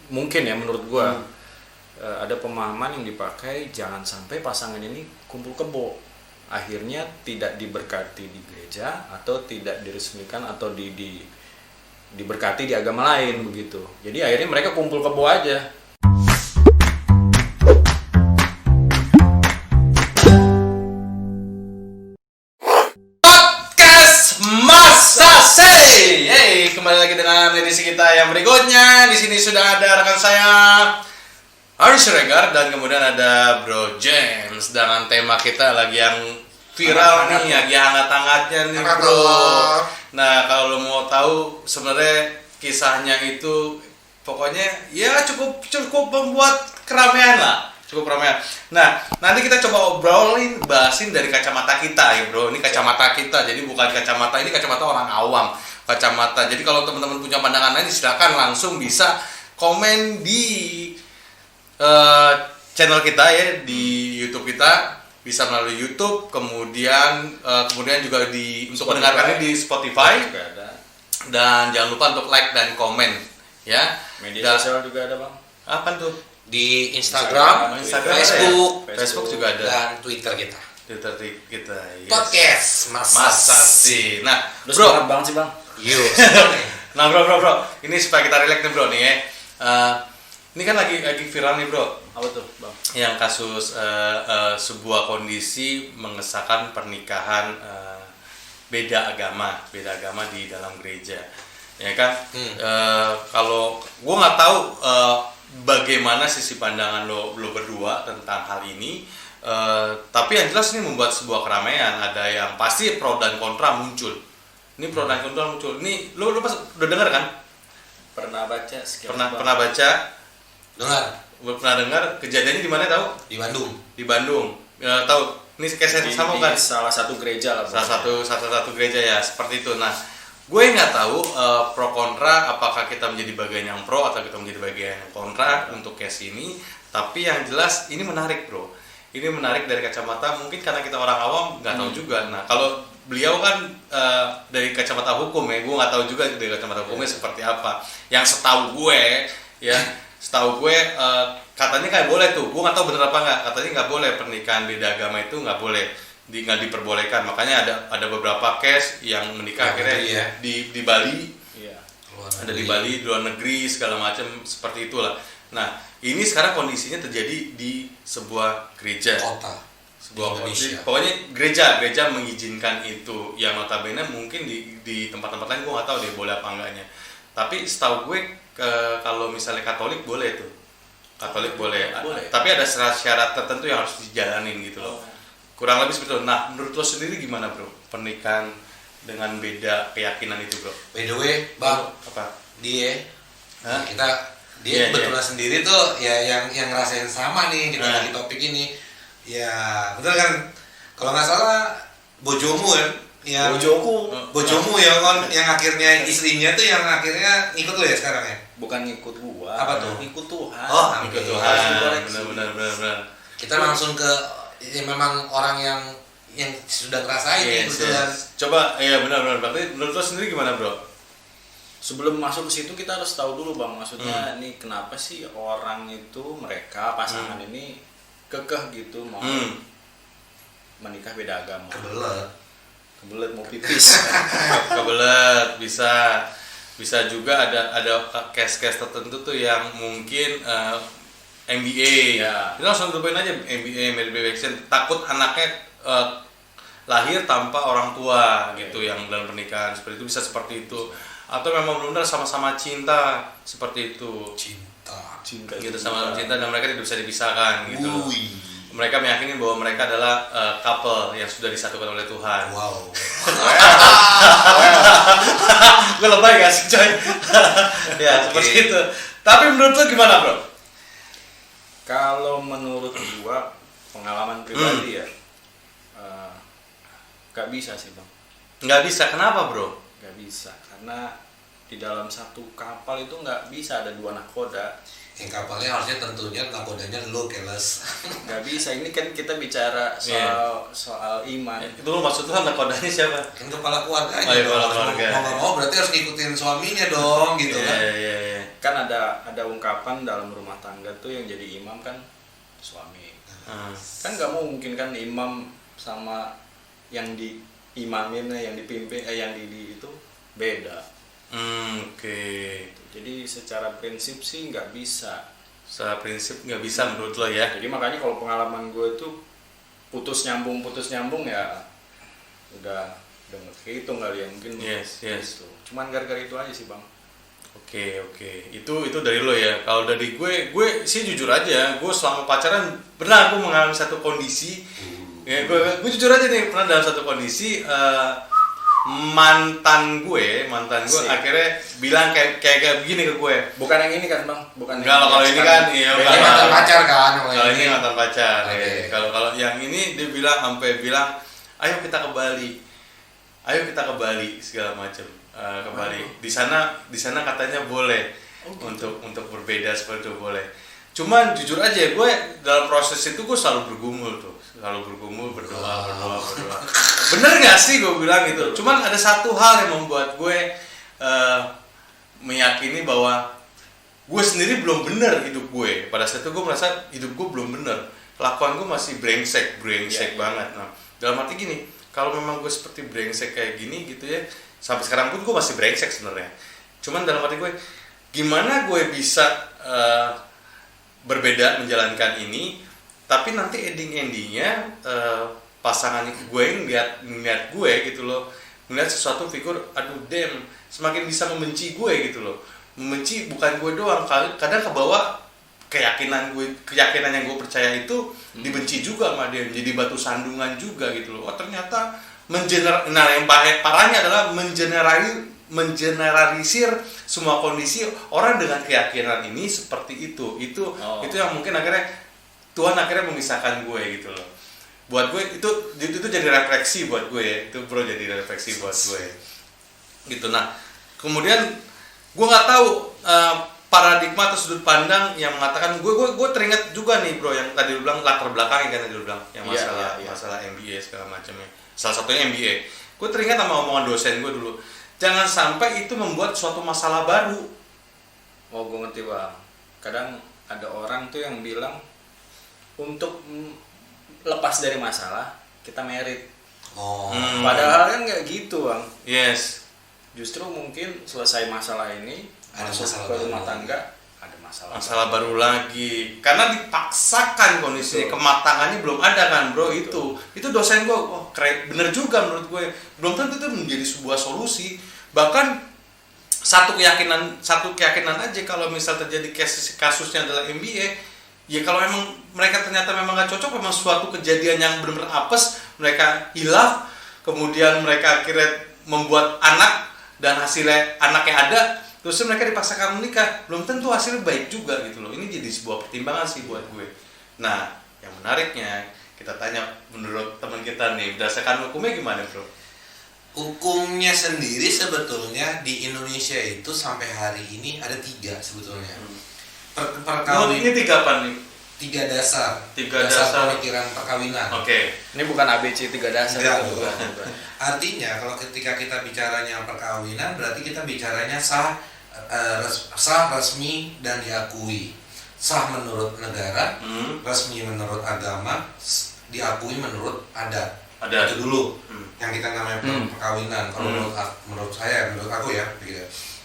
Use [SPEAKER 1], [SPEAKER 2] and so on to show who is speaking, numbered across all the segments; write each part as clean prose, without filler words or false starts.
[SPEAKER 1] mungkin ya menurut gua ada pemahaman yang dipakai jangan sampai pasangan ini kumpul kebo, akhirnya tidak diberkati di gereja atau tidak diresmikan atau diberkati di agama lain begitu. Jadi akhirnya mereka kumpul kebo aja. Kembali lagi dengan edisi kita yang berikutnya. Di sini sudah ada rekan saya Ari Siregar dan kemudian ada Bro James dengan tema kita lagi yang viral nih, lagi hangat-hangatnya nih Bro. Nah, kalau lo mau tahu sebenarnya kisahnya itu pokoknya ya cukup membuat keramaian lah. Cukup ramai. Nah, nanti kita coba obrolin, bahasin dari kacamata kita ya bro. Ini kacamata kita, jadi bukan kacamata, ini kacamata orang awam. Kacamata, jadi kalau teman-teman punya pandangan lain silakan langsung bisa komen di channel kita ya, di YouTube kita. Bisa melalui YouTube, kemudian juga untuk mendengarkannya di Spotify. Dan jangan lupa untuk like dan komen ya.
[SPEAKER 2] Media sosial juga ada bang.
[SPEAKER 1] Apa tuh?
[SPEAKER 3] Di Instagram,
[SPEAKER 1] Facebook juga ada,
[SPEAKER 3] dan Twitter kita.
[SPEAKER 1] Yes.
[SPEAKER 3] Podcast Masasi.
[SPEAKER 1] Nah,
[SPEAKER 2] bro, banget sih bang.
[SPEAKER 1] Nah, bro, ini supaya kita relax nih bro nih ya. Ini kan lagi viral nih bro.
[SPEAKER 2] Apa tuh bang?
[SPEAKER 1] Yang kasus sebuah kondisi mengesahkan pernikahan beda agama di dalam gereja, ya kan? Kalau gue nggak tahu bagaimana sisi pandangan lo berdua tentang hal ini, tapi yang jelas ini membuat sebuah keramaian. Ada yang pasti pro dan kontra muncul. Ini pro dan kontra muncul. Ini lo pas udah dengar kan?
[SPEAKER 2] Pernah baca sekian.
[SPEAKER 1] Pernah baca? Pernah dengar kejadiannya di mana tahu? Di Bandung. Tahu? Ini kayak sama kan?
[SPEAKER 2] Salah satu gereja lah.
[SPEAKER 1] Salah satu gereja ya, seperti itu. Nah, gue nggak tahu pro kontra, apakah kita menjadi bagian yang pro atau kita menjadi bagian yang kontra untuk case ini. Tapi yang jelas ini menarik bro. Ini menarik dari kacamata, mungkin karena kita orang awam nggak tahu juga. Nah, kalau beliau kan dari kacamata hukum ya, gue nggak tahu juga dari kacamata hukumnya seperti apa. Yang setahu gue katanya kayak boleh tuh, gue nggak tahu bener apa nggak, katanya nggak boleh pernikahan beda agama itu nggak boleh, nggak diperbolehkan. Makanya ada beberapa case yang menikah akhirnya di Bali, ada di Bali, di luar negeri segala macam seperti itulah. Nah, ini sekarang kondisinya terjadi di sebuah gereja, sebuah kondisi, pokoknya gereja mengizinkan itu, yang notabene mungkin di tempat-tempat lain gue nggak tahu deh boleh apa enggaknya. Tapi setahu gue kalau misalnya Katolik boleh tuh. Katolik boleh. Tapi ada syarat tertentu yang harus dijalanin gitu loh. Kurang lebih seperti itu. Nah, menurut lo sendiri gimana bro? Pernikahan dengan beda keyakinan itu bro?
[SPEAKER 3] By the way, bang,
[SPEAKER 1] apa?
[SPEAKER 3] Dia kebetulan sendiri tuh ya yang ngerasain sama nih kita lagi topik ini. Ya, betul kan? Kalau nggak salah bojomu kan? Bojomu ya kan, yang akhirnya istrinya tuh yang akhirnya ngikut lo ya sekarang ya?
[SPEAKER 2] Bukan ngikut gua.
[SPEAKER 3] Apa tuh?
[SPEAKER 2] Ngikut Tuhan.
[SPEAKER 3] Oh,
[SPEAKER 1] ngikut Tuhan. Benar.
[SPEAKER 3] Kita langsung ke memang orang yang sudah ngerasain kebetulan.
[SPEAKER 1] Coba, iya benar. Berarti menurut lo sendiri gimana bro?
[SPEAKER 2] Sebelum masuk ke situ kita harus tahu dulu bang, maksudnya ini kenapa sih orang itu, mereka pasangan ini kekeh gitu mau menikah beda agama. Kebelet mau pipis.
[SPEAKER 1] Kebelet bisa juga ada case-case tertentu tuh yang mungkin MBA ya. Kita langsung cobain aja MBA vaccine, takut anaknya lahir tanpa orang tua gitu, yang dalam pernikahan seperti itu, bisa seperti itu. Atau memang benar-benar sama-sama cinta seperti itu. Cinta gitu, sama cinta, dan mereka tidak bisa dipisahkan gitu. Mereka meyakini bahwa mereka adalah couple yang sudah disatukan oleh Tuhan.
[SPEAKER 3] Wow.
[SPEAKER 1] Gue lebay gak sih coy? Ya seperti itu. Tapi menurut lo gimana bro?
[SPEAKER 2] Kalau menurut gua pengalaman pribadi ya, gak bisa sih bang.
[SPEAKER 1] Gak bisa, kenapa bro?
[SPEAKER 2] Gak bisa, karena di dalam satu kapal itu nggak bisa ada dua nahkoda.
[SPEAKER 3] Yang kapalnya harusnya tentunya nakodanya lo keles.
[SPEAKER 2] Nggak bisa, ini kan kita bicara soal iman.
[SPEAKER 1] Itu lo maksud Tuhan nakodanya siapa?
[SPEAKER 3] Kan kepala keluarganya.
[SPEAKER 1] Kepala keluarga.
[SPEAKER 3] Mau berarti harus ngikutin suaminya dong gitu kan.
[SPEAKER 2] Kan kan ada ungkapan dalam rumah tangga tuh yang jadi imam kan suami. Kan nggak mungkin kan imam sama yang diimamin, yang dipimpin, yang di itu beda.
[SPEAKER 1] Oke.
[SPEAKER 2] Jadi secara prinsip sih nggak bisa.
[SPEAKER 1] Secara prinsip nggak bisa menurut lo ya.
[SPEAKER 2] Jadi makanya kalau pengalaman gue itu putus nyambung ya udah kehitung kali ya mungkin.
[SPEAKER 1] Yes.
[SPEAKER 2] Gitu. Cuman gara-gara itu aja sih bang.
[SPEAKER 1] Oke. Itu dari lo ya. Kalau dari gue sih jujur aja, gue selama pacaran pernah gue mengalami satu kondisi. Ya, gue jujur aja nih, pernah dalam satu kondisi mantan gue akhirnya bilang kayak begini ke gue.
[SPEAKER 2] Bukan yang ini kan bang, bukan.
[SPEAKER 1] Enggak, kalau ini kan iya
[SPEAKER 3] mantan pacar kan.
[SPEAKER 1] Kalau ini mantan pacar.
[SPEAKER 3] Okay.
[SPEAKER 1] Kalau yang ini dia sampai bilang, ayo kita ke Bali segala macam. Ke Bali. Di sana katanya boleh untuk berbeda seperti itu boleh. Cuman jujur aja gue dalam proses itu gue selalu bergumul berdoa. Bener nggak sih gue bilang gitu. Cuman ada satu hal yang membuat gue meyakini bahwa gue sendiri belum bener hidup gue. Pada saat itu gue merasa hidup gue belum bener. Kelakuan gue masih brengsek banget. Nah, dalam arti gini, kalau memang gue seperti brengsek kayak gini gitu ya, sampai sekarang pun gue masih brengsek sebenarnya. Cuman dalam arti gue, gimana gue bisa berbeda menjalankan ini, tapi nanti endingnya pasangan gue yang ngeliat gue gitu loh, ngeliat sesuatu figur, aduh damn, semakin bisa membenci gue gitu loh. Membenci bukan gue doang, kadang kebawa keyakinan yang gue percaya itu dibenci juga sama dia, menjadi batu sandungan juga gitu loh. Oh ternyata yang parahnya adalah mengeneralisir semua kondisi orang dengan keyakinan ini seperti itu yang mungkin akhirnya Tuhan memisahkan gue gitu loh. Buat gue itu jadi refleksi buat gue ya, itu bro jadi refleksi buat gue gitu. Nah kemudian gue nggak tahu paradigma atau sudut pandang yang mengatakan gue teringat juga nih bro yang tadi lu bilang latar belakang yang tadi lu bilang yang masalah MBA segala macamnya, salah satunya MBA. Gue teringat sama omongan dosen gue dulu, jangan sampai itu membuat suatu masalah baru.
[SPEAKER 2] Oh gue ngerti bang, kadang ada orang tuh yang bilang untuk lepas dari masalah kita merit. Padahal kan nggak gitu bang.
[SPEAKER 1] Yes.
[SPEAKER 2] Justru mungkin selesai masalah ini
[SPEAKER 3] ada
[SPEAKER 2] masuk
[SPEAKER 3] masalah
[SPEAKER 2] ke rumah
[SPEAKER 3] baru.
[SPEAKER 2] tangga ada
[SPEAKER 1] masalah baru lagi karena dipaksakan kondisinya. Kematangannya belum ada kan bro. Itu dosen gue keren, bener juga menurut gue, belum tentu itu menjadi sebuah solusi. Bahkan satu keyakinan aja, kalau misal terjadi kasusnya adalah MBA, ya kalau memang mereka ternyata memang gak cocok, memang suatu kejadian yang benar-benar apes, mereka hilaf, kemudian mereka akhirnya membuat anak dan hasilnya anaknya ada, terus mereka dipaksakan menikah, belum tentu hasilnya baik juga gitu loh. Ini jadi sebuah pertimbangan sih buat gue. Nah yang menariknya kita tanya menurut teman kita nih, berdasarkan hukumnya gimana bro?
[SPEAKER 3] Hukumnya sendiri sebetulnya di Indonesia itu sampai hari ini ada 3 sebetulnya.
[SPEAKER 1] Ini 3 apa nih?
[SPEAKER 3] 3 dasar.
[SPEAKER 1] 3 dasar
[SPEAKER 3] pemikiran perkawinan.
[SPEAKER 1] Oke.
[SPEAKER 2] Ini bukan ABC 3 dasar.
[SPEAKER 3] Bukan. Artinya kalau ketika kita bicaranya perkawinan, berarti kita bicaranya sah, resmi dan diakui. Sah menurut negara, resmi menurut agama, diakui menurut adat. Itu dulu yang kita namanya perkawinan. Kalau menurut aku ya,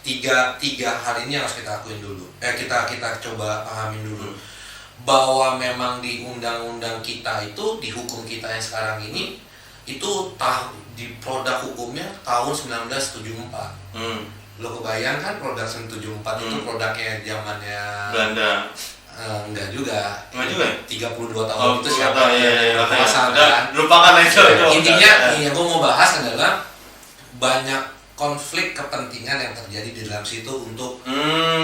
[SPEAKER 3] tiga hal ini harus kita akuin dulu. Kita coba pahamin dulu bahwa memang di undang-undang kita itu, di hukum kita yang sekarang ini itu di produk hukumnya tahun 1974. Lo kebayang kan produk 1974 itu produknya zamannya
[SPEAKER 1] Belanda.
[SPEAKER 3] Enggak juga. 32 tahun
[SPEAKER 1] Oh,
[SPEAKER 3] itu siapa yang berkuasa kan?
[SPEAKER 1] Lupakan aja itu.
[SPEAKER 3] Intinya yang gue mau bahas adalah banyak konflik kepentingan yang terjadi di dalam situ untuk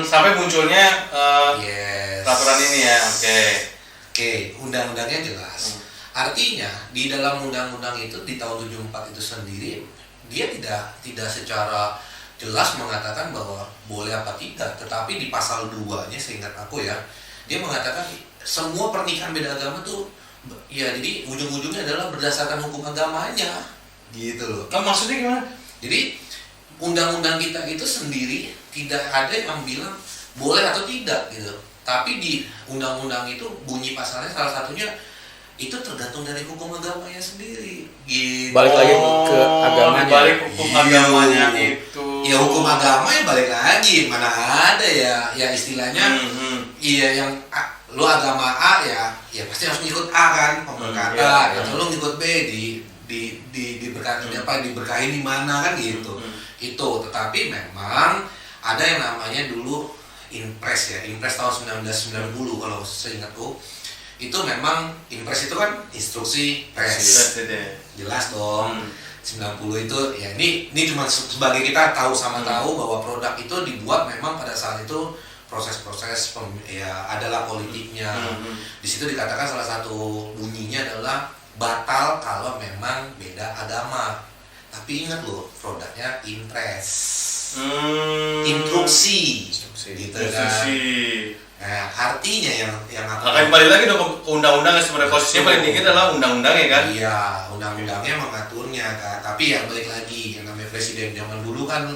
[SPEAKER 1] sampai munculnya
[SPEAKER 3] yes.
[SPEAKER 1] peraturan ini ya.
[SPEAKER 3] Oke, undang-undangnya jelas. Artinya di dalam undang-undang itu di tahun 74 itu sendiri dia tidak secara jelas mengatakan bahwa boleh apa tidak, tetapi di pasal 2-nya seingat aku ya, dia mengatakan semua pernikahan beda agama tuh ya jadi ujung-ujungnya adalah berdasarkan hukum agamanya gitu loh.
[SPEAKER 1] Maksudnya gimana?
[SPEAKER 3] Jadi undang-undang kita itu sendiri tidak ada yang bilang boleh atau tidak gitu. Tapi di undang-undang itu bunyi pasalnya salah satunya itu tergantung dari hukum agamanya sendiri. Gitu.
[SPEAKER 2] Balik lagi ke agamanya.
[SPEAKER 1] Balik hukum agamanya itu.
[SPEAKER 3] Ya hukum agama ya balik lagi, mana ada ya istilahnya. Iya yang lu agama A ya pasti harus ngikut A kan, pemberkata. Ya lu ngikut B diberkahi apa diberkahi di mana kan gitu. Itu tetapi memang ada yang namanya dulu Impres tahun 1990 kalau seingatku. Itu memang Impres itu kan instruksi pres. Jelas dong. 90 itu ya ini cuma sebagai kita tahu tahu bahwa produk itu dibuat memang pada saat itu proses-proses ya adalah politiknya. Di situ dikatakan salah satu bunyinya adalah batal kalau memang beda agama. Tapi ingat loh, produknya Impres. Instruksi. Gitu kan. Nah, artinya yang aku
[SPEAKER 1] kembali lagi dong ke undang-undang sebenarnya posisinya paling tinggi adalah undang-undangnya kan.
[SPEAKER 3] Iya, undang-undangnya mengaturnya kan. Tapi yang balik lagi yang namanya presiden zaman dulu kan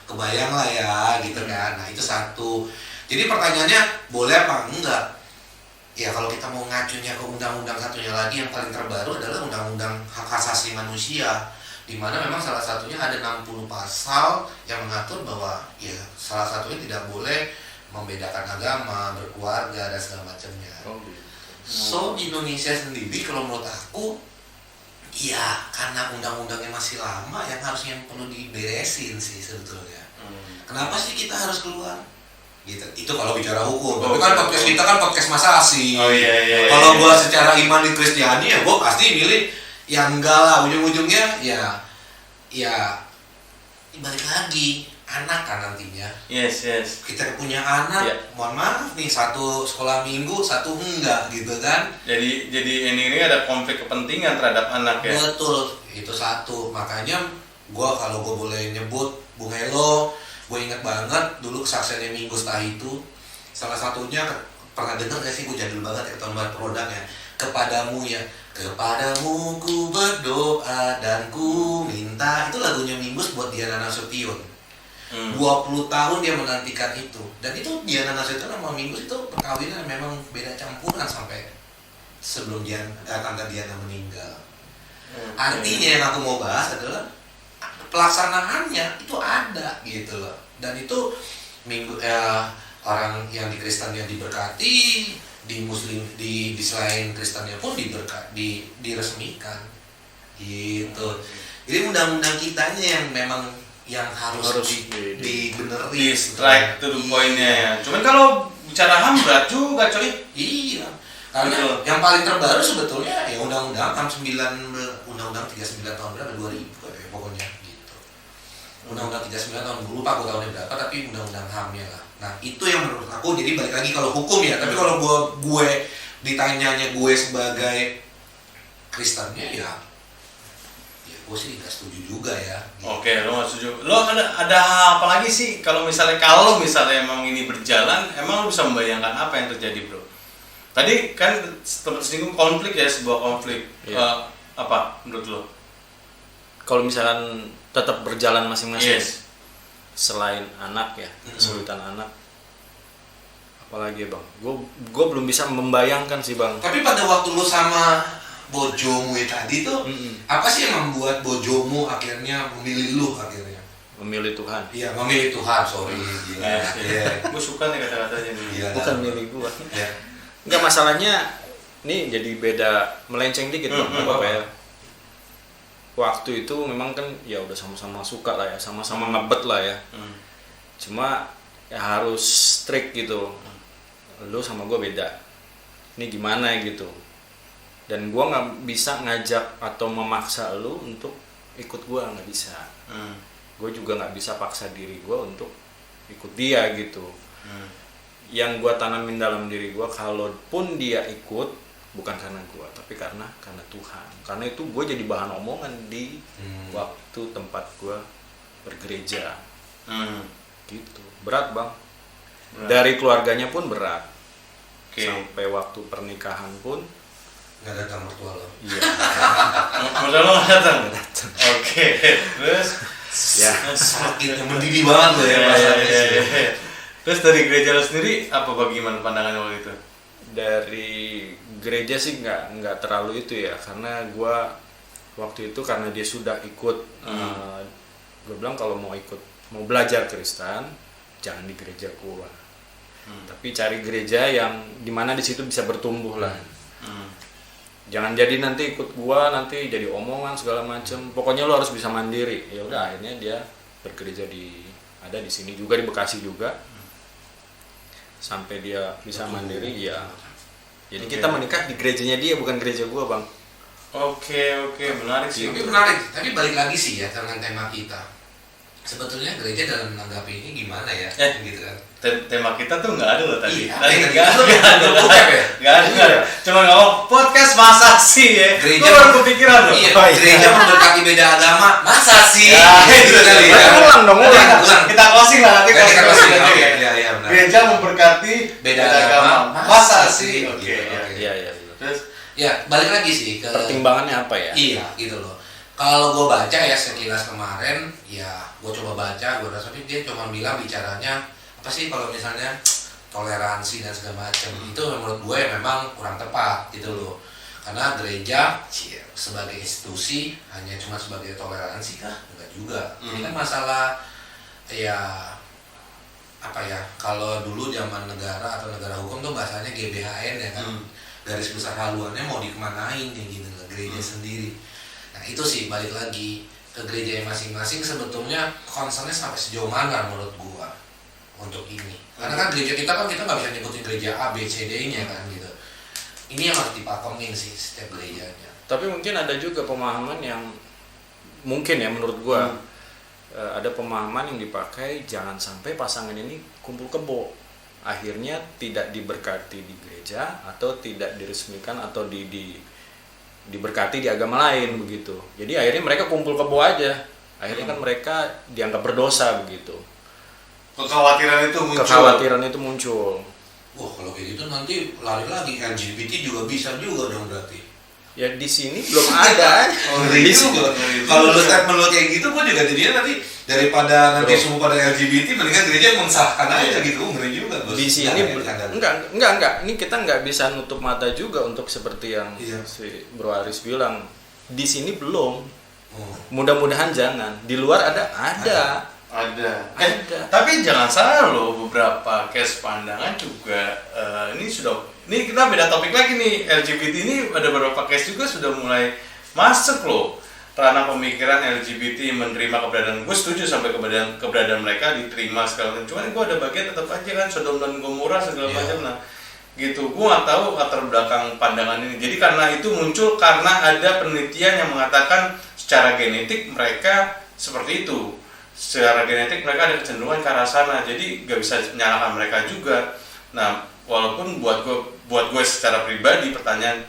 [SPEAKER 3] kebayang lah ya gitu kan. Nah, itu satu. Jadi pertanyaannya boleh apa enggak? Ya kalau kita mau ngacunya ke undang-undang satunya lagi yang paling terbaru adalah undang-undang hak asasi manusia, di mana memang salah satunya ada 60 pasal yang mengatur bahwa ya salah satunya tidak boleh membedakan agama, berkeluarga dan segala macamnya. So di Indonesia sendiri kalau menurut aku ya karena undang-undangnya masih lama yang harusnya perlu diberesin sih sebetulnya. Kenapa sih kita harus keluar? Gitu. Itu kalau bicara hukum. Tapi kan podcast kita kan podcast Mas Asi.
[SPEAKER 1] Iya.
[SPEAKER 3] Kalau gua secara iman di Kristiani ya gua pasti milih yang enggak lah, ujung-ujungnya ya balik lagi anak kan nantinya.
[SPEAKER 1] Yes.
[SPEAKER 3] Kita punya anak, mohon maaf nih, satu sekolah minggu, satu enggak gitu kan.
[SPEAKER 1] Jadi ini ada konflik kepentingan terhadap anak ya.
[SPEAKER 3] Betul, itu satu. Makanya kalau gua boleh nyebut Bung Helo, gue ingat banget dulu kesaksiannya Minggu setelah itu. Salah satunya pernah dengar gak sih, gue jadul banget ya tahun baru produk ya. Kepadamu ku berdoa dan ku minta. Itu lagunya Minggus buat Diana Nasution. 20 tahun dia menantikan itu. Dan itu Diana Nasution sama Minggus itu perkawinan memang beda campuran sampai sebelum tante Diana meninggal. Artinya yang aku mau bahas adalah pelaksanaannya itu ada gitu loh. Dan itu orang yang di Kristennya diberkati, di Muslim di selain Kristennya pun diresmikan gitu. Jadi undang-undang kitanya yang memang yang harus dibenerin,
[SPEAKER 1] di strike to the point-nya ya. Cuman kalau bicara HAM berat juga coy.
[SPEAKER 3] Iya. Karena yang paling terbaru sebetulnya ya undang-undang 39 tahun berapa 2000 pokoknya gitu. Undang-undang 39 tahun lupa aku tahunnya berapa, tapi undang-undang HAM-nya lah. Nah, itu yang menurut aku, jadi balik lagi kalau hukum ya, tapi kalau gue ditanyanya gue sebagai Kristennya ya gue sih nggak setuju juga ya. Gitu.
[SPEAKER 1] Oke, lo nggak setuju. Lo ada apa lagi sih kalau misalnya emang ini berjalan, emang lo bisa membayangkan apa yang terjadi, bro? Tadi kan tersinggung konflik ya, sebuah konflik. Apa menurut lo?
[SPEAKER 2] Kalau misalkan tetap berjalan masing-masing, selain anak ya, kesulitan anak, apalagi ya bang, gue belum bisa membayangkan sih bang.
[SPEAKER 3] Tapi pada waktu lu sama bojomu tadi tuh, apa sih yang membuat bojomu akhirnya memilih lu akhirnya?
[SPEAKER 2] Memilih Tuhan.
[SPEAKER 3] Iya, memilih Tuhan, sorry.
[SPEAKER 1] Gue suka nih kata-katanya nih.
[SPEAKER 2] Bukan milih gue. Enggak, masalahnya, nih jadi beda, melenceng dikit bang, apa ya? Waktu itu memang kan ya udah sama-sama suka lah ya, sama-sama ngebet lah ya. Cuma ya harus strict gitu. Lu sama gue beda. Ini gimana gitu. Dan gue nggak bisa ngajak atau memaksa lu untuk ikut gue, nggak bisa. Gue juga nggak bisa paksa diri gue untuk ikut dia gitu. Yang gue tanamin dalam diri gue, kalaupun dia ikut, bukan karena gue, tapi karena Tuhan. Karena itu gue jadi bahan omongan di waktu tempat gue bergereja. Gitu. Berat bang. Dari keluarganya pun berat. Sampai waktu pernikahan pun
[SPEAKER 3] nggak datang mertua lo.
[SPEAKER 2] Iya.
[SPEAKER 1] Mertua lo nggak datang. Oke. Terus
[SPEAKER 3] ya sakit yang mendidih banget lo ya.
[SPEAKER 1] Terus dari gereja lo sendiri apa bagaimana pandangannya waktu itu?
[SPEAKER 2] Dari gereja sih nggak terlalu itu ya, karena gue waktu itu karena dia sudah ikut, gue bilang kalau mau belajar Kristen jangan di gereja gue, tapi cari gereja yang dimana di situ bisa bertumbuh lah. Jangan jadi nanti ikut gue nanti jadi omongan segala macem. Pokoknya lo harus bisa mandiri. Ya udah akhirnya dia bergereja ada di sini juga, di Bekasi juga. Sampai dia bisa mandiri ya. Jadi kita menikah di gerejanya dia, bukan gereja gua, Bang.
[SPEAKER 1] Oke, menarik sih.
[SPEAKER 3] Tapi menarik, tapi balik lagi sih ya dengan tema kita. Sebetulnya gereja dalam menanggapi ini gimana ya? Gitu kan.
[SPEAKER 1] Tema kita tuh nggak ada loh tadi.
[SPEAKER 3] Iya,
[SPEAKER 1] Nggak ada. Cuma ngomong podcast masa sih ya.
[SPEAKER 3] Gereja
[SPEAKER 1] baru kepikiran loh.
[SPEAKER 3] Iya, gereja memberkati beda agama, masa sih?
[SPEAKER 1] Itu kali ya.
[SPEAKER 2] Ulang.
[SPEAKER 1] Kita closing lah nanti.
[SPEAKER 3] Kita closing. Iya, benar.
[SPEAKER 1] Gereja memberkati
[SPEAKER 3] beda agama,
[SPEAKER 1] masa sih? Oke.
[SPEAKER 2] Iya.
[SPEAKER 3] Terus ya balik lagi sih ke
[SPEAKER 2] pertimbangannya apa ya?
[SPEAKER 3] Iya, gitu loh. Kalau gue baca ya sekilas kemarin, ya gue coba baca, gue rasa dia cuma bilang bicaranya apa sih kalau misalnya toleransi dan segala macam itu menurut gue ya memang kurang tepat gitu loh. Karena gereja sebagai institusi hanya cuma sebagai toleransi kah? Enggak juga. Ini kan masalah ya apa ya? Kalau dulu zaman negara atau negara hukum tuh bahasanya GBHN ya kan. Garis besar haluannya mau dikemanain nih gitu loh, gereja sendiri. Nah itu sih balik lagi ke gereja yang masing-masing sebetulnya concernnya sampai sejauh mana menurut gua untuk ini. Karena kan gereja kita nggak bisa nyebutin gereja A, B, C, D-nya kan gitu. Ini yang harus dipakemin sih setiap gerejanya.
[SPEAKER 2] Tapi mungkin ada juga pemahaman yang mungkin ya menurut gua ada pemahaman yang dipakai jangan sampai pasangan ini kumpul kebo. Akhirnya tidak diberkati di gereja atau tidak diresmikan atau diberkati di agama lain begitu. Jadi akhirnya mereka kumpul kebo aja. Akhirnya kan mereka dianggap berdosa begitu. Kekhawatiran itu muncul.
[SPEAKER 3] Wah, kalau kayak gitu nanti lari lagi LGBT juga bisa juga dong berarti.
[SPEAKER 2] Ya di sini belum ada.
[SPEAKER 3] Di sini kalau lu statement lu kayak gitu, gua juga jadinya nanti daripada nanti semua pada LGBT mendingan gereja mensahkan aja gitu. Ngeri juga bos.
[SPEAKER 2] Di sini enggak. Ini kita nggak bisa nutup mata juga untuk seperti yang si Bro Aris bilang. Di sini belum. Mudah-mudahan jangan. Di luar ada.
[SPEAKER 1] Tapi jangan salah loh, beberapa case pandangan juga ini kita beda topik lagi nih. LGBT ini ada beberapa case juga sudah mulai masuk loh ranah pemikiran LGBT menerima keberadaan. Gue setuju sampai keberadaan mereka diterima segala macam. Cuman gue ada bagian tetap aja kan Sodom dan Gomora segala macam lah gitu. Gue nggak tahu latar belakang pandangan ini. Jadi karena itu muncul karena ada penelitian yang mengatakan secara genetik mereka seperti itu. Secara genetik mereka ada kecenderungan ke arah sana, jadi nggak bisa menyalahkan mereka juga. Nah, walaupun buat gue secara pribadi pertanyaan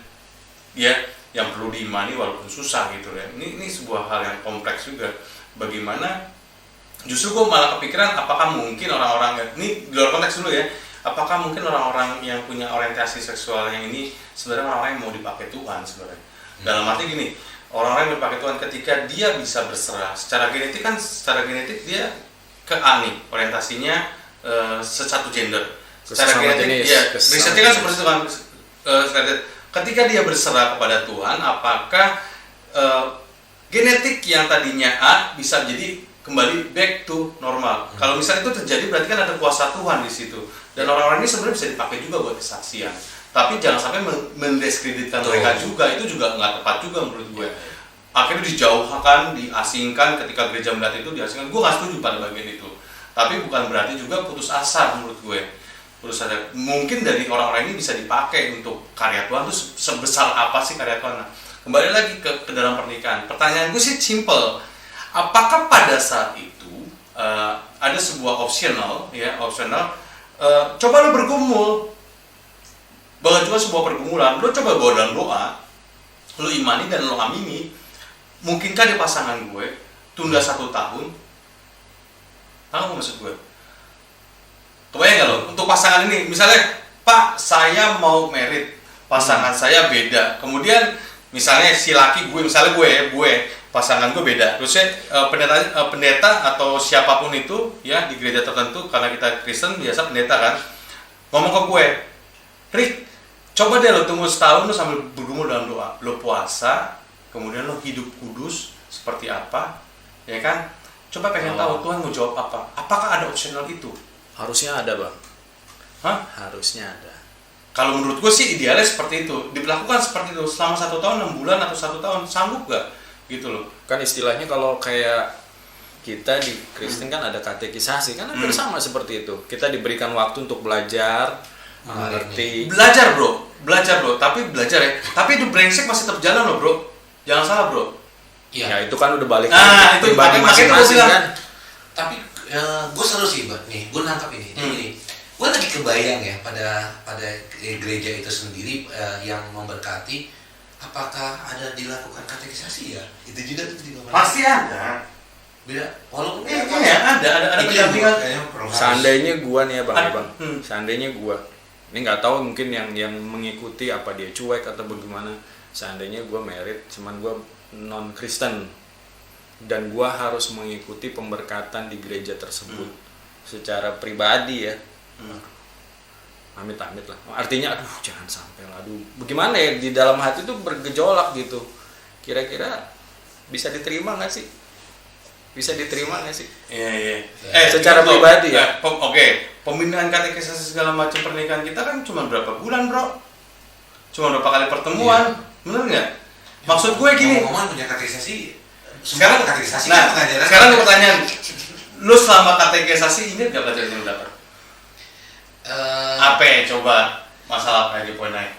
[SPEAKER 1] ya yang perlu diimani walaupun susah gitu ya. Ini sebuah hal yang kompleks juga. Bagaimana? Justru gue malah kepikiran apakah mungkin orang-orang ini di luar konteks dulu ya. Apakah mungkin orang-orang yang punya orientasi seksual yang ini sebenarnya orang-orang yang mau dipakai Tuhan sebenarnya? Dalam arti gini. Orang-orang yang berpakai Tuhan ketika dia bisa berserah secara genetik dia ke A nih orientasinya sesatu gender secara genetik ya risetnya kan seperti itu kan ketika dia berserah kepada Tuhan apakah genetik yang tadinya A bisa jadi kembali back to normal. Kalau misalnya itu terjadi berarti kan ada kuasa Tuhan di situ dan orang-orang ini sebenarnya bisa dipakai juga buat kesaksian. Tapi jangan sampai mendiskreditkan mereka juga, itu juga nggak tepat juga menurut gue. Akhirnya dijauhkan, diasingkan ketika gereja melihat itu diasingkan. Gue nggak setuju pada bagian itu. Tapi bukan berarti juga putus asa menurut gue. Putus asa. Mungkin dari orang-orang ini bisa dipakai untuk karya Tuhan itu sebesar apa sih karya Tuhan. Nah, kembali lagi ke dalam pernikahan. Pertanyaan gue sih simple. Apakah pada saat itu ada sebuah opsional, coba lo bergumul. Bahkan juga sebuah pergumulan, lo coba bawa dalam doa, lo imani dan lo amini, mungkinkah di pasangan gue tunda 1 tahun? Tahu maksud gue? Kebayang nggak lo? Untuk pasangan ini, misalnya, Pak, saya mau merit, pasangan saya beda. Kemudian, misalnya si laki gue, misalnya gue pasangan gue beda. Terusnya pendeta atau siapapun itu ya di gereja tertentu, karena kita Kristen biasa pendeta kan ngomong ke gue, Rick, coba deh lo tunggu setahun lo sambil bergumul dalam doa, lo puasa, kemudian lo hidup kudus seperti apa, ya kan? Coba pengen tahu Tuhan mau jawab apa? Apakah ada opsional itu?
[SPEAKER 2] Harusnya ada, Bang.
[SPEAKER 1] Hah?
[SPEAKER 2] Harusnya ada.
[SPEAKER 1] Kalau menurut gue sih idealnya seperti itu, diberlakukan seperti itu selama 1 tahun 6 bulan atau 1 tahun, sanggup gak? Gitu loh.
[SPEAKER 2] Kan istilahnya kalau kayak kita di Kristen kan ada katekisasi, kan hampir sama seperti itu. Kita diberikan waktu untuk belajar, mengerti.
[SPEAKER 1] Belajar bro, tapi belajar ya. Tapi itu brengsek masih tetap jalan loh bro. Jangan salah bro.
[SPEAKER 2] Iya. Ya itu kan udah balik
[SPEAKER 1] ke
[SPEAKER 2] itu
[SPEAKER 1] pribadi masing-masing
[SPEAKER 2] kan.
[SPEAKER 3] Tapi gue seru sih nih, gue nangkap ini. Jadi gue lagi kebayang ya pada gereja itu sendiri yang memberkati, apakah ada dilakukan katekisasi ya? Itu juga
[SPEAKER 1] pasti ada.
[SPEAKER 3] Beda, walaupun
[SPEAKER 1] ada pendampingan.
[SPEAKER 2] Seandainya gua nih ya bang, seandainya gua ini nggak tahu mungkin yang mengikuti apa dia cuek atau bagaimana. Seandainya gua married, cuman gua non Kristen dan gua harus mengikuti pemberkatan di gereja tersebut secara pribadi ya. Amit-amit lah. Artinya aduh jangan sampai lah. Aduh bagaimana ya, di dalam hati tuh bergejolak gitu. Kira-kira bisa diterima nggak sih? Bisa diterima nggak sih?
[SPEAKER 1] Iya.
[SPEAKER 2] Secara pribadi ya.
[SPEAKER 1] Oke. Pembinaan katekisasi segala macam pernikahan kita kan cuma berapa bulan bro? Cuma berapa kali pertemuan, bener nggak? Maksud gue gini.
[SPEAKER 3] Ngomong punya katekisasi.
[SPEAKER 1] Sekarang
[SPEAKER 3] katekisasi.
[SPEAKER 1] Nah, sekarang gue pertanyaan. Lu selama katekisasi ingat gak pelajaran yang lu dapat? Apa ya coba masalah apa yang di poin naik?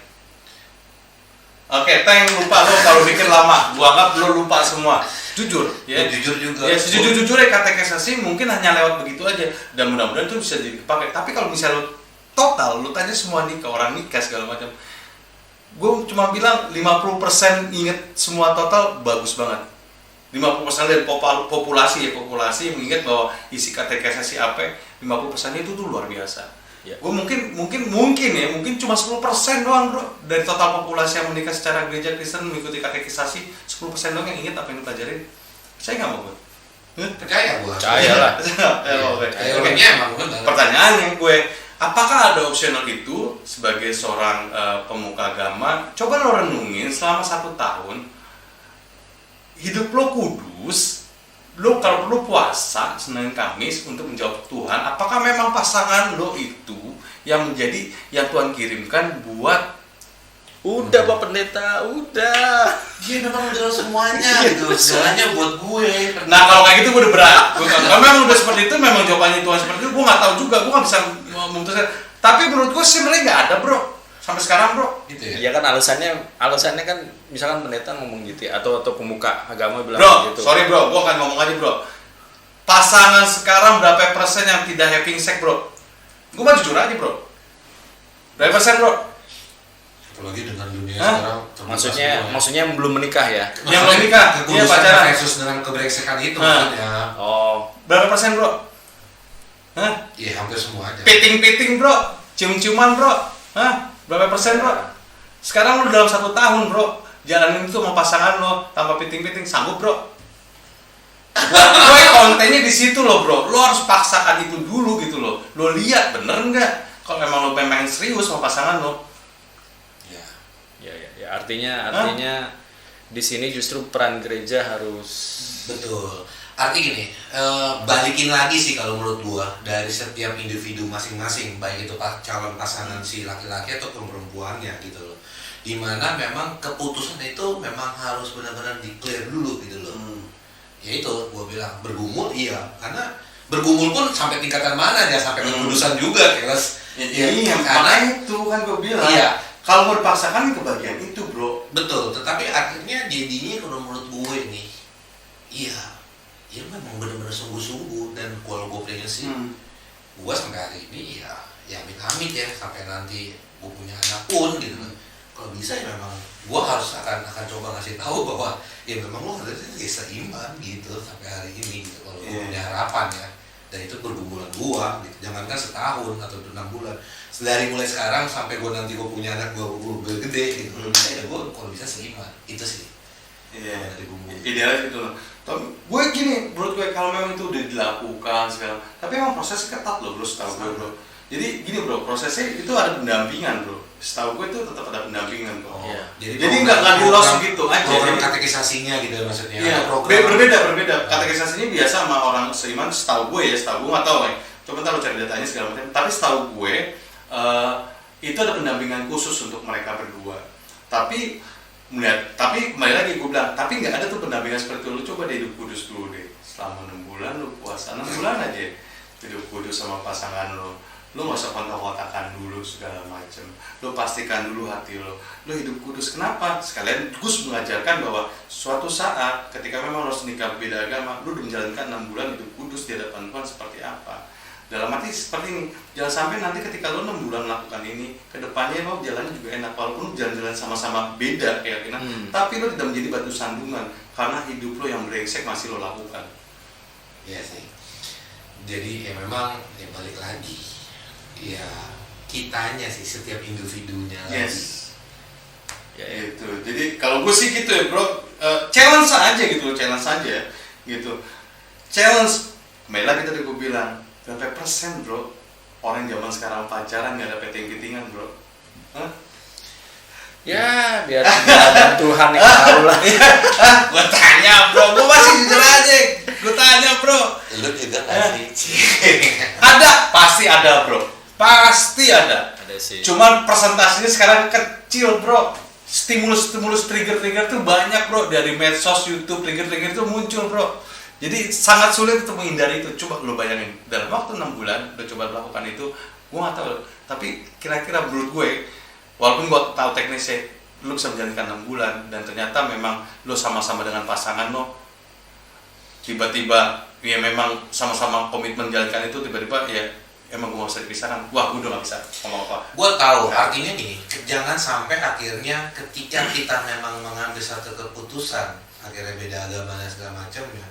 [SPEAKER 1] Oke, Teng lupa lo kalau bikin lama. Gua anggap lo lupa semua. Jujur, ya.
[SPEAKER 3] Jujur juga.
[SPEAKER 1] Ya, sejujur-jujurnya katekisasi mungkin hanya lewat begitu aja dan mudah-mudahan itu bisa dipakai. Tapi kalau misalnya lo total, lo tanya semua nih ke orang nikah segala macam. Gue cuma bilang 50% inget semua total bagus banget. 50% dari populasi yang mengingat bahwa isi katekisasi apa, 50% itu tuh luar biasa. Ya. Gue mungkin cuma 10% doang bro dari total populasi yang menikah secara gereja Kristen mengikuti katekisasi, 10% doang yang ingat apa yang dipelajarin. Saya nggak mau gue.
[SPEAKER 3] Percaya
[SPEAKER 2] lah.
[SPEAKER 1] Pertanyaannya gue, apakah ada opsional itu sebagai seorang pemuka agama? Coba lo renungin selama 1 tahun, hidup lo kudus. Lo kalau perlu puasa Senin Kamis untuk menjawab Tuhan, apakah memang pasangan lo itu yang menjadi yang Tuhan kirimkan buat
[SPEAKER 2] udah Pak Pendeta, udah.
[SPEAKER 3] Dia memang udah semuanya gitu. Segalanya buat gue.
[SPEAKER 1] Nah, kalau kayak gitu gue udah berat. Kalau memang udah seperti itu, memang jawabannya Tuhan seperti itu, gue nggak tahu juga, gue nggak bisa memutuskan. Tapi menurut gue sebenarnya nggak ada bro. Sampai sekarang bro,
[SPEAKER 3] gitu ya.
[SPEAKER 2] Iya kan alasannya kan misalkan pendeta ngomong gitu ya, atau pemuka agama bilang
[SPEAKER 1] bro,
[SPEAKER 2] gitu.
[SPEAKER 1] Sorry bro, gua akan ngomong aja bro. Pasangan sekarang berapa persen yang tidak having sex bro? Gua mah jujur aja bro. Berapa persen bro?
[SPEAKER 3] Apalagi dengan dunia sekarang.
[SPEAKER 2] Maksudnya yang belum menikah ya?
[SPEAKER 1] Yang belum menikah,
[SPEAKER 3] dia pacaran. Versus dengan kebrengsekan itu maksudnya.
[SPEAKER 1] Oh, berapa persen bro? Hah?
[SPEAKER 3] Iya hampir semua aja.
[SPEAKER 1] Piting bro, cium-ciuman bro. Hah? Berapa persen bro? Sekarang lu dalam 1 tahun bro jalanin itu sama pasangan lo tanpa piting-piting, sanggup bro? Gue kontennya di situ loh bro, lo harus paksakan itu dulu gitu loh. Lo lihat bener nggak? Kalau memang lo pengen serius sama pasangan lo.
[SPEAKER 2] Ya artinya di sini justru peran gereja harus
[SPEAKER 3] betul. Arti gini, balikin lagi sih kalau menurut gua dari setiap individu masing-masing, baik itu calon pasangan si laki-laki atau perempuannya gitu loh. Dimana memang keputusan itu memang harus benar-benar di-clear dulu gitu loh. Ya itu gua bilang bergumul iya, karena bergumul pun sampai tingkatan mana dia sampai keputusan juga kelas.
[SPEAKER 1] Iya, karena itu kan gua bilang. Iya. Kalau mau dipaksakan ke bagian itu bro.
[SPEAKER 3] Betul, tetapi akhirnya jadinya kalau menurut gue nih, iya memang benar-benar sungguh-sungguh. Dan kalau gue pengen sih, gue sampai hari ini ya amit-amit ya sampai nanti gue punya anak pun gitu. Kalau bisa ya memang gue harus akan coba ngasih tahu bahwa ya memang lo harusnya ya seimbang gitu sampai hari ini gitu. Kalau gue punya harapan ya, dan itu bergumulan gue gitu. Jangankan setahun atau 6 bulan, dari mulai sekarang sampai gue nanti gue punya anak gue gede gitu. Ya gue kalau bisa seimbang itu sih.
[SPEAKER 1] Iya. Idealnya gitu loh. Tapi gue gini, menurut gue kalau memang itu udah dilakukan segala, tapi emang prosesnya ketat loh bro, setahu gue bro. Jadi gini bro, prosesnya itu ada pendampingan bro. Setahu gue itu tetap ada pendampingan bro.
[SPEAKER 3] Oh,
[SPEAKER 1] jadi nggak di-loss gitu aja.
[SPEAKER 3] Program katekisasinya gitu maksudnya.
[SPEAKER 1] Iya. Berbeda. Katekisasinya biasa sama orang seiman. Setahu gue nggak tahu nih. Coba ntar lo cari datanya segala macam. Tapi setahu gue itu ada pendampingan khusus untuk mereka berdua. Tapi kembali lagi gue bilang, tapi nggak ada tuh pendampingan seperti itu. Lu coba deh hidup kudus dulu deh, selama 6 bulan lu puasa 6 bulan aja hidup kudus sama pasangan lu nggak usah kontak-kontakan dulu segala macem, lu pastikan dulu hati lu hidup kudus. Kenapa? Sekalian Gus mengajarkan bahwa suatu saat ketika memang harus nikah beda agama, lu udah menjalankan 6 bulan hidup kudus di hadapan Tuhan seperti apa. Dalam arti seperti ini, jangan sampai nanti ketika lo 6 bulan melakukan ini, kedepannya lo jalannya juga enak, walaupun jalan-jalan sama-sama beda keyakinan, tapi lo tidak menjadi batu sandungan karena hidup lo yang brengsek masih lo lakukan.
[SPEAKER 3] Iya sih. Jadi ya memang ya balik lagi, ya kitanya sih, setiap individunya lagi.
[SPEAKER 1] Yes. Ya itu. Jadi kalau gue sih gitu ya bro, challenge aja gitu, challenge. Kembali lagi tadi gue bilang, berapa persen bro orang zaman sekarang pacaran nggak ada peting-petingan bro? Hah?
[SPEAKER 2] Ya biar Tuhan yang tahu lah.
[SPEAKER 1] Gue tanya bro, gue masih jujur aja. Gue tanya bro.
[SPEAKER 3] Lu juga nggak sih?
[SPEAKER 1] Ada, pasti ada bro. Pasti ada.
[SPEAKER 2] Ada sih.
[SPEAKER 1] Cuman persentasenya sekarang kecil bro. Stimulus trigger tuh banyak bro, dari medsos, YouTube, trigger tuh muncul bro. Jadi sangat sulit untuk menghindari itu. Coba lo bayangin, dalam waktu 6 bulan lo coba melakukan itu, gue nggak tahu. Tapi kira-kira menurut gue, walaupun gue tahu teknisnya, lo bisa menjalankan 6 bulan dan ternyata memang lo sama-sama dengan pasangan lo, tiba-tiba ya memang sama-sama komitmen menjalankan itu, tiba-tiba ya emang gue gak bisa dipisahkan. Wah, gue udah gak bisa ngomong apa.
[SPEAKER 3] Gue tahu, artinya gini, jangan sampai akhirnya ketika kita memang mengambil satu keputusan, akhirnya beda agama dan segala macam ya,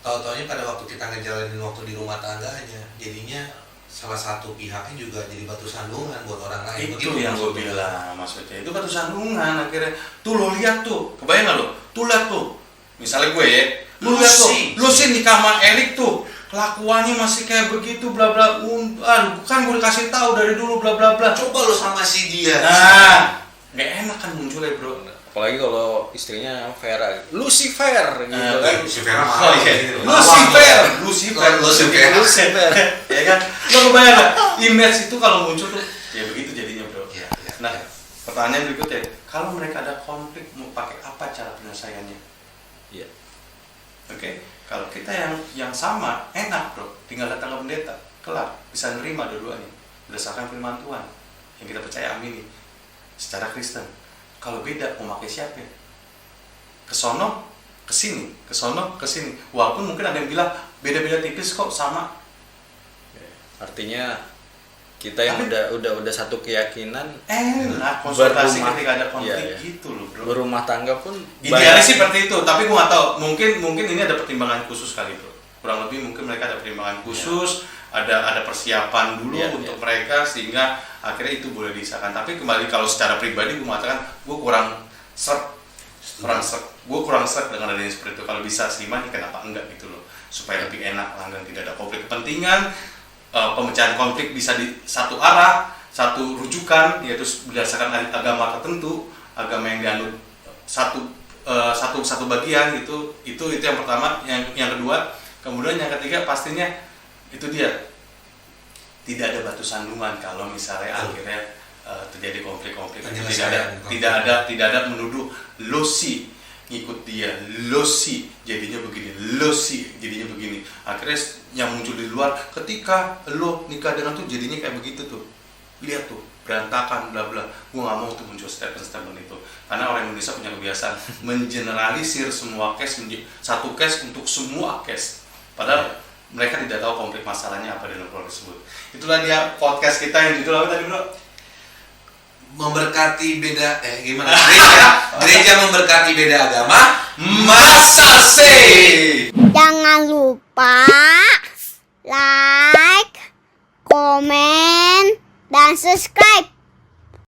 [SPEAKER 3] tahu-taunya pada waktu kita ngejalanin waktu di rumah tangganya, jadinya salah satu pihaknya juga jadi batu sandungan buat orang lain.
[SPEAKER 1] Itu yang gue bilang maksudnya, itu batu sandungan akhirnya. Tuh lo lihat tuh, kebayang gak lo? Tuh lihat tuh, misalnya gue ya, lu lihat tuh, lu sih nikah sama Erik tuh, kelakuannya masih kayak begitu, bla bla. Kan gue dikasih tahu dari dulu, bla bla bla.
[SPEAKER 3] Coba lo sama si dia.
[SPEAKER 1] Nah, nggak enak kan munculnya bro.
[SPEAKER 2] Apalagi kalau istrinya Vera, Lucifer gitu kan.
[SPEAKER 3] Lucifer.
[SPEAKER 1] Lucifer. Ya kan? Lo kebayang gak? Image itu kalau muncul tuh ya begitu jadinya bro.
[SPEAKER 3] Ya.
[SPEAKER 1] Nah, pertanyaan berikutnya, kalau mereka ada konflik mau pakai apa cara penyelesaiannya?
[SPEAKER 2] Iya.
[SPEAKER 1] Oke, kalau kita yang sama enak bro, tinggal datang ke pendeta, kelar, bisa nerima dua-duanya berdasarkan firman Tuhan yang kita percaya amini secara Kristen. Kalau beda mau pakai siapa? Kesono, kesini, walaupun mungkin ada yang bilang beda-beda tipis kok sama.
[SPEAKER 2] Artinya kita yang udah satu keyakinan,
[SPEAKER 1] nah konsultasi ketika ada konflik gitu loh bro.
[SPEAKER 2] Berumah tangga pun
[SPEAKER 1] idealnya sih seperti itu, tapi gue nggak tahu, mungkin ini ada pertimbangan khusus kali bro. Kurang lebih mungkin mereka ada pertimbangan khusus, ada persiapan dulu untuk mereka sehingga akhirnya itu boleh disahkan. Tapi kembali kalau secara pribadi gue mengatakan gue kurang serp dengan adanya seperti itu. Kalau bisa seiman, kenapa enggak gitu loh, supaya lebih enak lah dan tidak ada konflik kepentingan. Pemecahan konflik bisa di satu arah, satu rujukan, yaitu berdasarkan agama tertentu, agama yang dianut satu bagian gitu. Itu yang pertama. Yang kedua, kemudian yang ketiga pastinya itu dia tidak ada batu sandungan kalau misalnya akhirnya terjadi konflik-konflik. Tidak ada menuduh lo sih ngikut dia, lo sih jadinya begini. Akhirnya yang muncul di luar ketika lo nikah dengan tuh jadinya kayak begitu tuh, lihat tuh berantakan bla bla. Gue nggak mau tuh muncul statement itu, karena orang Indonesia punya kebiasaan mengeneralisir semua case menjadi satu case untuk semua case, padahal mereka tidak tahu konflik masalahnya apa dalam keluarga tersebut. Itulah dia podcast kita yang judul apa tadi bro?
[SPEAKER 3] Memberkati beda gimana? Gereja memberkati beda agama.
[SPEAKER 1] Masase.
[SPEAKER 4] Jangan lupa like, komen, dan subscribe.